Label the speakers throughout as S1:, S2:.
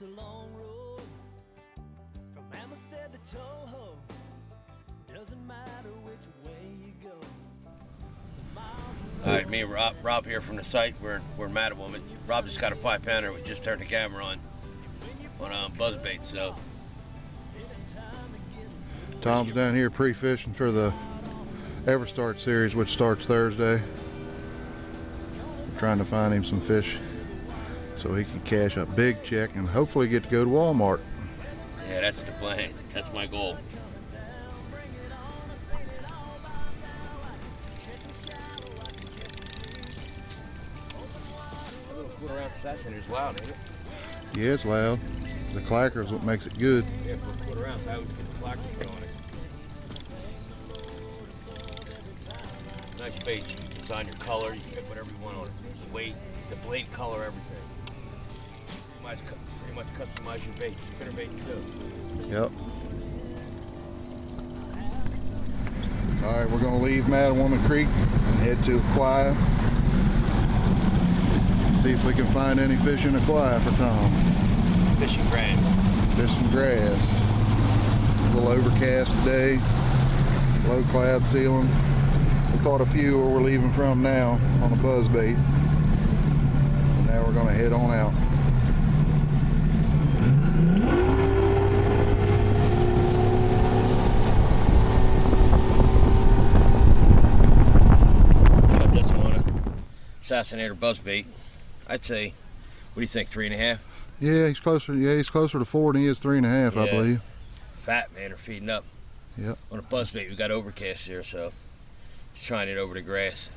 S1: It's a long road from Amistad to Toho. Doesn't matter which way you go.
S2: All right, me and Rob here from the site. We're mad at woman. Rob just got a 5-pounder. We just turned the camera on buzzbait. So
S3: Tom's down here pre-fishing for the Everstart series, which starts Thursday. Trying to find him some fish so he can cash a big check and hopefully get to go to Walmart.
S2: yeah, that's the plan. That's my goal. A little quarter-ounce assassin is loud, isn't it?
S3: Yeah, it's loud. The clacker is what makes it good.
S2: Yeah, for a quarter-ounce, I always get the clacker put on it. Nice bait. You can design your color. You can pick whatever you want on it. The weight, the blade color, everything. Pretty much customize your bait. Spinner baits too.
S3: Yep. All right, we're gonna leave Woman Creek and head to Aquia. See if we can find any fish in Aquia for Tom.
S2: Fishing grass.
S3: Fishing grass. A little overcast today. Low cloud ceiling. We caught a few where we're leaving from now on a buzzbait. And now we're gonna head on out.
S2: Assassinator buzzbait. I'd say, what do you think, 3.5?
S3: Yeah, he's closer. Yeah, he's closer to 4 than he is 3.5,
S2: yeah.
S3: I believe.
S2: Fat man are feeding up.
S3: Yep.
S2: On a buzzbait, we got overcast here, so he's trying it over the grass.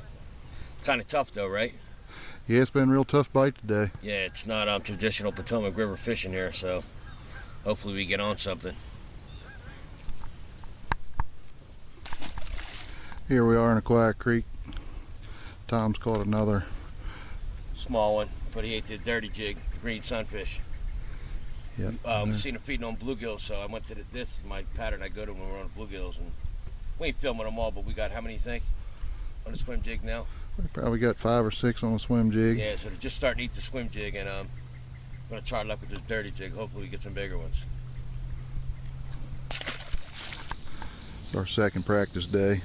S2: It's kind of tough though, right?
S3: Yeah, it's been a real tough bite today.
S2: Yeah, it's not traditional Potomac River fishing here, so hopefully we get on something.
S3: Here we are in Aquia Creek. Tom's caught another
S2: small one, but he ate the dirty jig, the green sunfish.
S3: Yep.
S2: We've seen him feeding on bluegills, so I went to this is my pattern I go to when we're on bluegills, and we ain't filming them all, but we got how many you think on the swim jig now?
S3: We probably got 5 or 6 on the swim jig.
S2: Yeah, so they're just starting to eat the swim jig, and I'm gonna try luck with this dirty jig. Hopefully we get some bigger ones.
S3: It's our second practice day.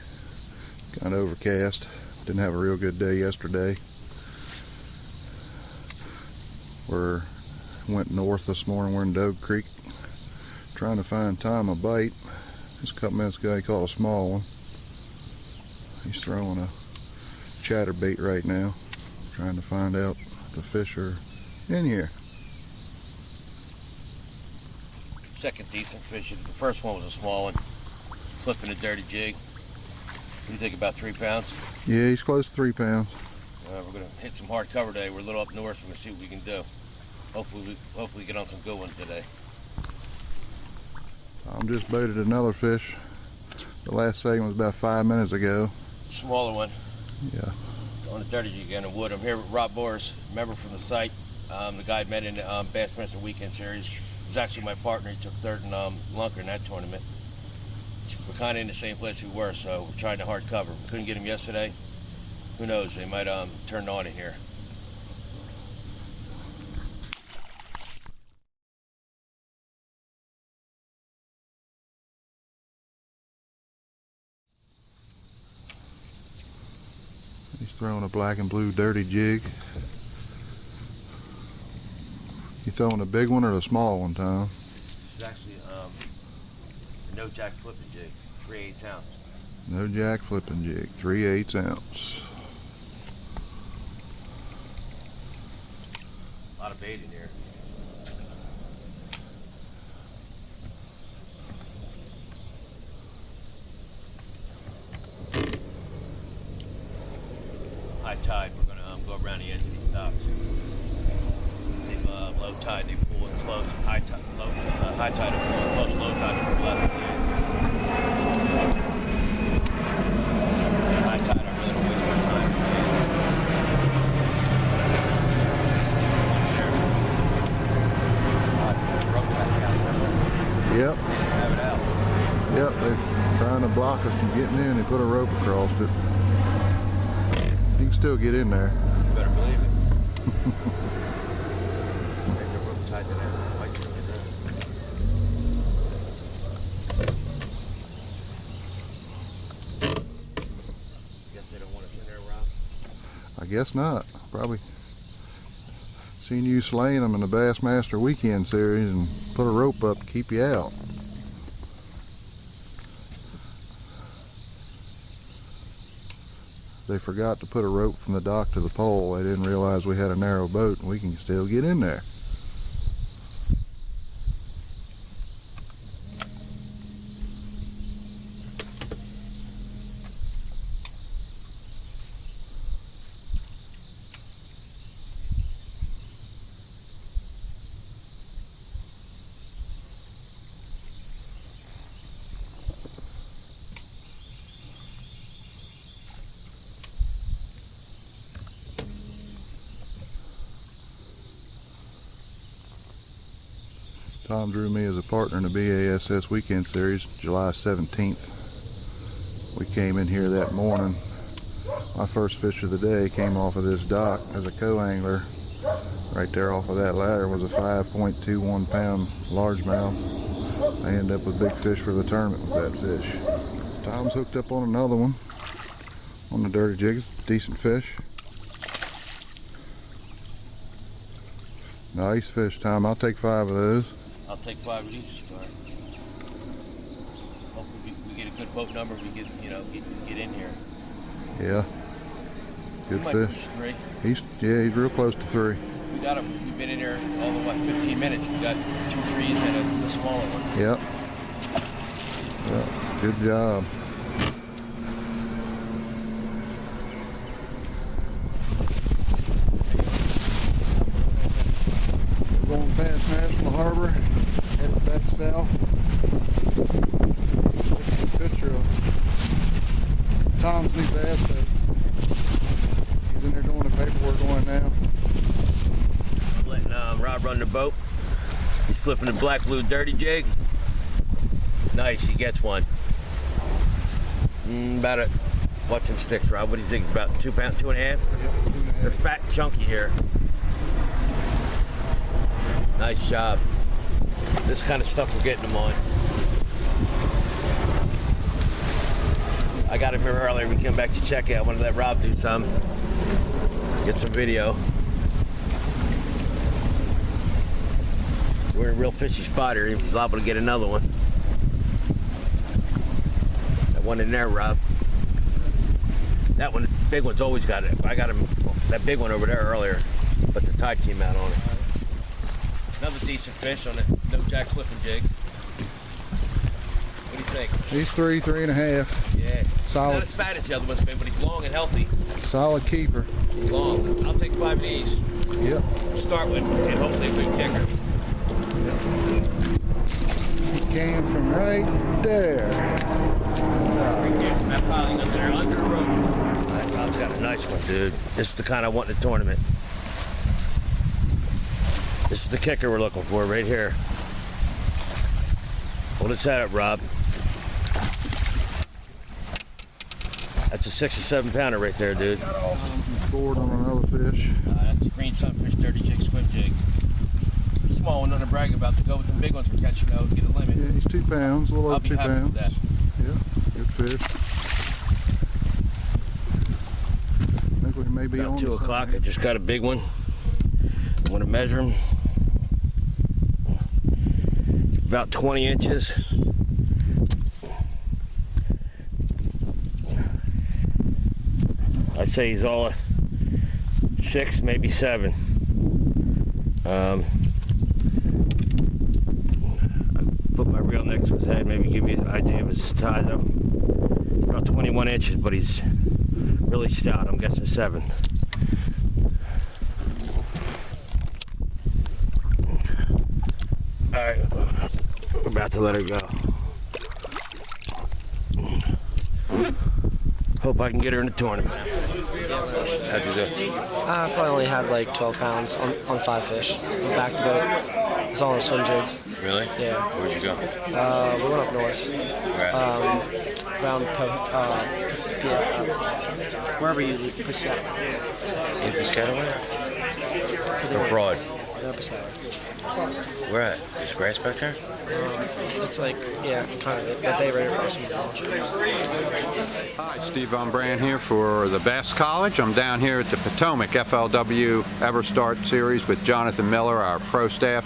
S3: Kind of overcast. Didn't have a real good day yesterday. Went north this morning. We're in Dogue Creek trying to find Tom a bite. Just a couple minutes ago he caught a small one. He's throwing a chatterbait right now, trying to find out if the fish are in here.
S2: Second decent fish. The first one was a small one. Flipping a dirty jig. What do you think, about 3 pounds?
S3: Yeah, he's close to 3 pounds.
S2: We're gonna hit some hard cover today. We're a little up north. We're gonna see what we can do. Hopefully get on some good ones today.
S3: Tom just boated another fish. The last segment was about 5 minutes ago.
S2: Smaller one.
S3: Yeah.
S2: On the dirty jig in the wood. I'm here with Rob Boris, member from the site. The guy I met in the Bassmaster Weekend Series. He's actually my partner. He took third in Lunker in that tournament. We're kind of in the same place we were, so we're trying to hard cover. We couldn't get him yesterday. Who knows? They might turn on in here.
S3: He's throwing a black and blue dirty jig. You throwing a big one or a small one, Tom?
S2: This is actually a no jack flipping jig, 3/8 ounce.
S3: No jack flipping jig, 3/8 ounce.
S2: A lot of bait in here. High tide, we're gonna go around the edge of these docks. Low tide, they pull in close. High tide, high tide, they pull in close. Low tide, they pull out to the end. High tide, I really don't waste my time.
S3: Yep.
S2: They didn't have it out.
S3: Yep, they're trying to block us from getting in. They put a rope across it. You can still get in there.
S2: You better believe it. Make the rope tight to that.
S3: guess not. Probably seen you slaying them in the Bassmaster Weekend Series and put a rope up to keep you out. They forgot to put a rope from the dock to the pole. They didn't realize we had a narrow boat and we can still get in there. Tom drew me as a partner in the BASS Weekend Series July 17th. We came in here that morning. My first fish of the day came off of this dock as a co-angler. Right there off of that ladder was a 5.21 pound largemouth. I ended up with big fish for the tournament with that fish. Tom's hooked up on another one on the dirty jig. It's a decent fish. Nice fish, Tom. I'll take 5 of those.
S2: I'll take 5 of these to start. Hopefully we get a good boat number. We get, you know, get in here.
S3: Yeah. Good fish.
S2: 3.
S3: He's real close to 3.
S2: We got him. We've been in here all the 15 minutes. We got 2 3s and a smaller one.
S3: Yep. Good job. We're going past National Harbor, headed back south. This is a picture of Tom's new bass boat. He's in there doing the paperwork on it now.
S2: Letting Rob run the boat. He's flipping the black blue dirty jig. Nice, he gets one. About a, watch them sticks, Rob. What do you think? It's about 2 pounds, 2.5?
S3: Yep, 2.5.
S2: They're fat and chunky here. Nice job. This kind of stuff we're getting them on. I got him here earlier. We came back to check it. I wanted to let Rob do some. Get some video. We're in a real fishy spot here. He's liable to get another one. That one in there, Rob. That one, the big one's always got it. I got him, that big one over there earlier, but the tide came out on it. Another decent fish on a no jack flipping jig. What do you think?
S3: He's 3.5.
S2: Yeah.
S3: Solid.
S2: He's not as fat as the other one's been, but he's long and healthy.
S3: Solid keeper.
S2: He's long. I'll take 5 of these.
S3: Yep.
S2: Start with, and hopefully a good kicker.
S3: Yep. He came from right there.
S2: That piling up there under the rope. That Rob's got a nice one, dude. This is the kind I want in the tournament. This is the kicker we're looking for right here. Hold his head up, Rob. That's a 6 or 7 pounder right there, dude.
S3: Scored on another fish.
S2: That's a green sunfish, dirty jig, squib jig. Small one, nothing to brag about. To go with the big ones we're catching now, get a limit.
S3: Yeah, he's 2 pounds, a little over 2 pounds.
S2: I'll be happy with that.
S3: Yeah, good fish. I think we may be
S2: About
S3: on
S2: 2 o'clock. I just got a big one. I want to measure him. About 20 inches. I'd say he's all a 6, maybe 7. I put my reel next to his head, maybe give you an idea of his size. About 21 inches, but he's really stout. I'm guessing 7. All right, we're about to let her go. Hope I can get her in the tournament. How'd you do?
S4: I probably only had like 12 pounds on 5 fish. Back to boat. It's all on a swim jig.
S2: Really?
S4: Yeah.
S2: Where'd you go?
S4: We went up north.
S2: Where?
S4: Around wherever you Piscataway.
S2: In Piscataway? Or Broad?
S4: No Piscataway.
S2: Where at? Is grass back there?
S4: It's like, yeah, kind of that bay right across from the college.
S5: Hi, Steve Von Brand here for the Bass College. I'm down here at the Potomac FLW Everstart Series with Jonathan Miller, our pro staff.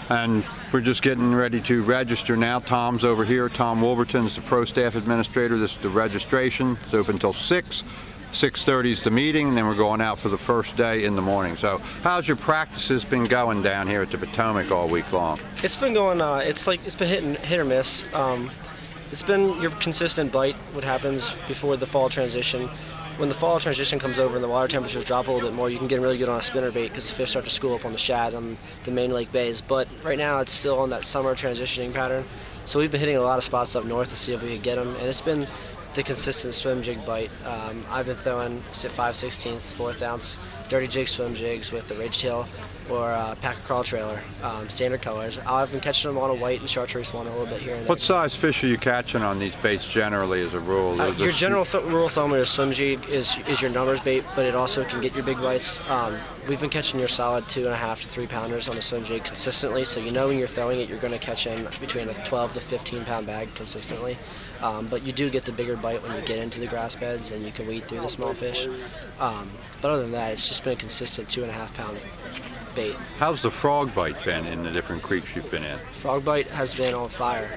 S5: And we're just getting ready to register now. Tom's over here. Tom Wolverton's the pro staff administrator. This is the registration. It's open until 6. 6:30 is the meeting, and then we're going out for the first day in the morning. So how's your practices been going down here at the Potomac all week long?
S4: It's been going, it's been hit or miss. It's been your consistent bite, what happens before the fall transition. When the fall transition comes over and the water temperatures drop a little bit more, you can get really good on a spinnerbait because the fish start to school up on the shad on the main lake bays. But right now it's still on that summer transitioning pattern. So we've been hitting a lot of spots up north to see if we could get them, and it's been the consistent swim jig bite. I've been throwing 5/16, 1/4 ounce dirty jig swim jigs with the ridge tail or packer crawl trailer, standard colors. I've been catching them on a white and chartreuse one a little bit here and there.
S5: What size fish are you catching on these baits generally as a rule?
S4: Your general rule of thumb with a swim jig is your numbers bait, but it also can get your big bites. We've been catching your solid 2.5 to 3 pounders on the swim jig consistently, so you know when you're throwing it, you're going to catch in between a 12 to 15 pound bag consistently. But you do get the bigger bite when you get into the grass beds and you can weed through the small fish. But other than that, it's just been a consistent 2.5 pound bait.
S5: How's the frog bite been in the different creeks you've been in?
S4: Frog bite has been on fire.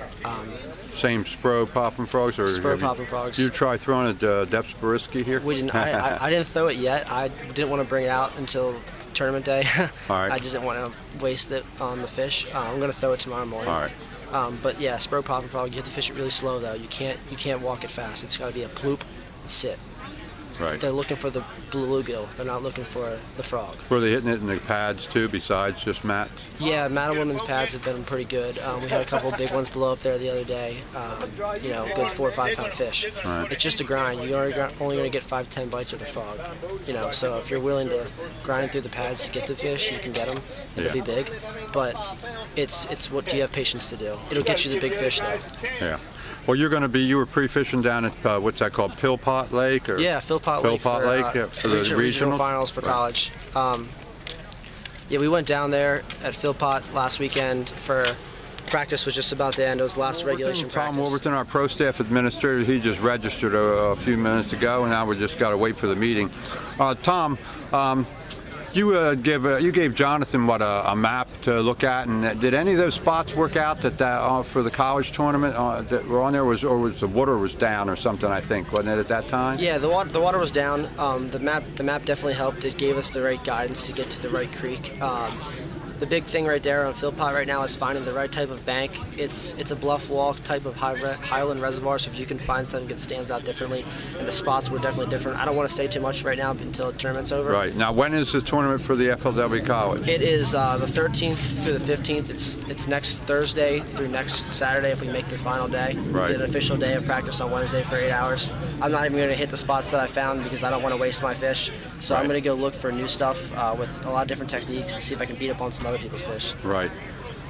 S5: Same spro popping frogs? Or
S4: spro popping frogs.
S5: You try throwing a depth Spariski here?
S4: We didn't. I didn't throw it yet. I didn't want to bring it out until tournament day.
S5: All right.
S4: I just didn't want to waste it on the fish. I'm going to throw it tomorrow morning.
S5: All right.
S4: But yeah, spro popping frog. You have to fish it really slow though. You can't walk it fast. It's got to be a ploop and sit.
S5: Right.
S4: They're looking for the bluegill. They're not looking for the frog.
S5: Were they hitting it in the pads too, besides just mats?
S4: Yeah, Mat and Women's pads have been pretty good. We had a couple of big ones blow up there the other day. Good 4 or 5 pound fish.
S5: Right.
S4: It's just a grind. You're only going to get 5 to 10 bites with a frog. So if you're willing to grind through the pads to get the fish, you can get them. It'll be big. But it's what do you have patience to do? It'll get you the big fish though.
S5: Yeah. Well, you were pre-fishing down at, what's that called, Philpott Lake? Or?
S4: Yeah, Philpott Lake
S5: for the
S4: regional finals for college. Yeah, we went down there at Philpott last weekend for practice was just about to end. It was last regulation practice.
S5: Tom Wolverton, our pro staff administrator, he just registered a few minutes ago, and now we just got to wait for the meeting. Tom, you gave Jonathan a map to look at, and did any of those spots work out that for the college tournament that were on there, or was the water was down or something? I think, wasn't it at that time?
S4: Yeah, the water was down. The map definitely helped. It gave us the right guidance to get to the right creek. The big thing right there on Philpott right now is finding the right type of bank. It's a bluff wall type of highland reservoir, so if you can find something that stands out differently, and the spots were definitely different. I don't want to say too much right now until the tournament's over.
S5: Right. Now, when is the tournament for the FLW College?
S4: It is the 13th through the 15th. It's next Thursday through next Saturday if we make the final day.
S5: Right.
S4: We did an official day of practice on Wednesday for 8 hours. I'm not even going to hit the spots that I found because I don't want to waste my fish. So I'm going to go look for new stuff with a lot of different techniques and see if I can beat up on some other people's fish.
S5: Right.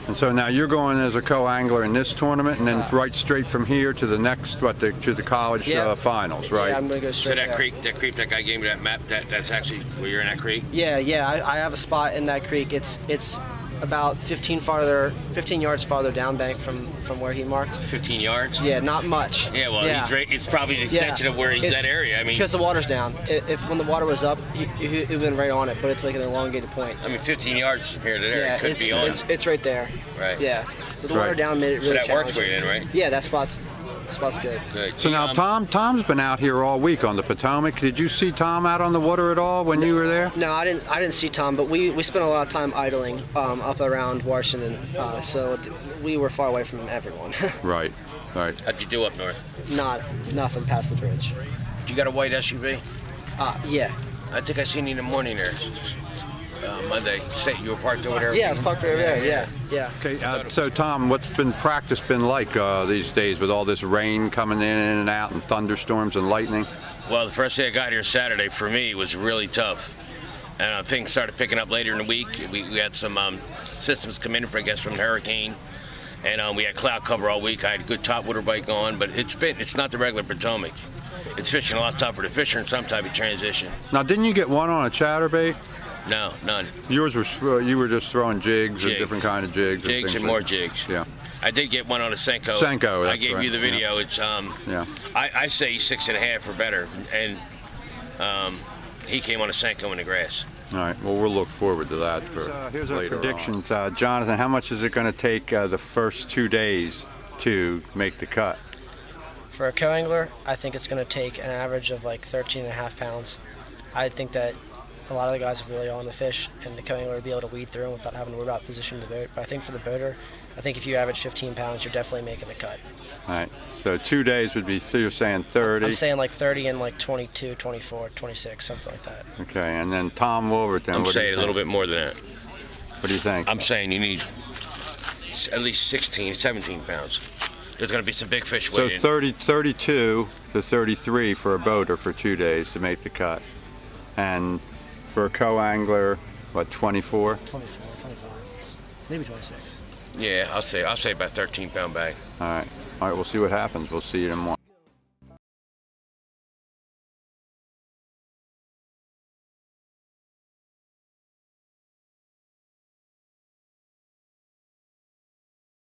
S5: And so now you're going as a co-angler in this tournament, and then right straight from here to the next, to the college finals, right?
S4: Yeah, I'm going to go straight
S2: So that creek that guy gave me that map, that's actually where you're in that creek?
S4: Yeah, I have a spot in that creek. It's about 15 yards farther down bank from where he marked.
S2: 15 yards?
S4: Yeah, not much.
S2: Yeah, well,
S4: yeah.
S2: He's right. It's probably an extension of where he's that area. I mean,
S4: because the water's down. If when the water was up, it would have been right on it, but it's like an elongated point.
S2: I mean, 15 yards from here to there, it could be on.
S4: It's right there.
S2: Right.
S4: Yeah. With the water down made it really
S2: So that works for you then, right?
S4: Yeah, that spot's good.
S2: Good.
S5: So now Tom's been out here all week on the Potomac. Did you see Tom out on the water at all when you were there?
S4: No, I didn't see Tom, but we spent a lot of time idling up around Washington, so we were far away from everyone.
S5: Right.
S2: How'd you do up north?
S4: Nothing past the bridge.
S2: You got a white SUV?
S4: Yeah.
S2: I think I seen you in the morning there. Monday. You were parked over there?
S4: Yeah, I was parked over there, yeah.
S5: Okay, so Tom, what's practice been like these days with all this rain coming in and out and thunderstorms and lightning?
S2: Well, the first day I got here Saturday for me was really tough. And things started picking up later in the week. We had some systems come in, I guess, from the hurricane. And we had cloud cover all week. I had a good topwater bite going, but it's not the regular Potomac. It's fishing a lot tougher to fish in some type of transition.
S5: Now, didn't you get one on a chatterbait?
S2: No, none.
S5: Yours were you were just throwing jigs or
S2: Jigs.
S5: different kind of jigs. or
S2: Jigs
S5: things
S2: and
S5: like
S2: more
S5: that?
S2: jigs.
S5: Yeah.
S2: I did get one on a Senko.
S5: Senko,
S2: I
S5: that's
S2: gave
S5: right,
S2: you the video. It's
S5: Yeah.
S2: I say 6.5 or better, and he came on a Senko in the grass.
S5: All right. Well, we'll look forward to that for
S3: here's our
S5: later
S3: predictions.
S5: on. Jonathan, how much is it going to take the first 2 days to make the cut?
S4: For a co-angler, I think it's going to take an average of like 13.5 pounds. I think that a lot of the guys are really on the fish, and the co-angler will be able to weed through them without having to worry about positioning the boat. But I think for the boater, I think if you average 15 pounds, you're definitely making the cut.
S5: All right. So 2 days would be, so you're saying 30.
S4: I'm saying like 30 and like 22, 24, 26, something like that.
S5: Okay. And then Tom Wolverton.
S2: I'm
S5: what do you
S2: saying a little
S5: think?
S2: bit more than that.
S5: What do you think?
S2: I'm saying you need at least 16, 17 pounds. There's going to be some big fish
S5: So
S2: waiting.
S5: 32 to 33 for a boater for 2 days to make the cut. And for a co-angler, what, 24?
S4: 24, maybe 26.
S2: Yeah, I'll say about 13-pound bag.
S5: All right. All right, we'll see what happens. We'll see you tomorrow.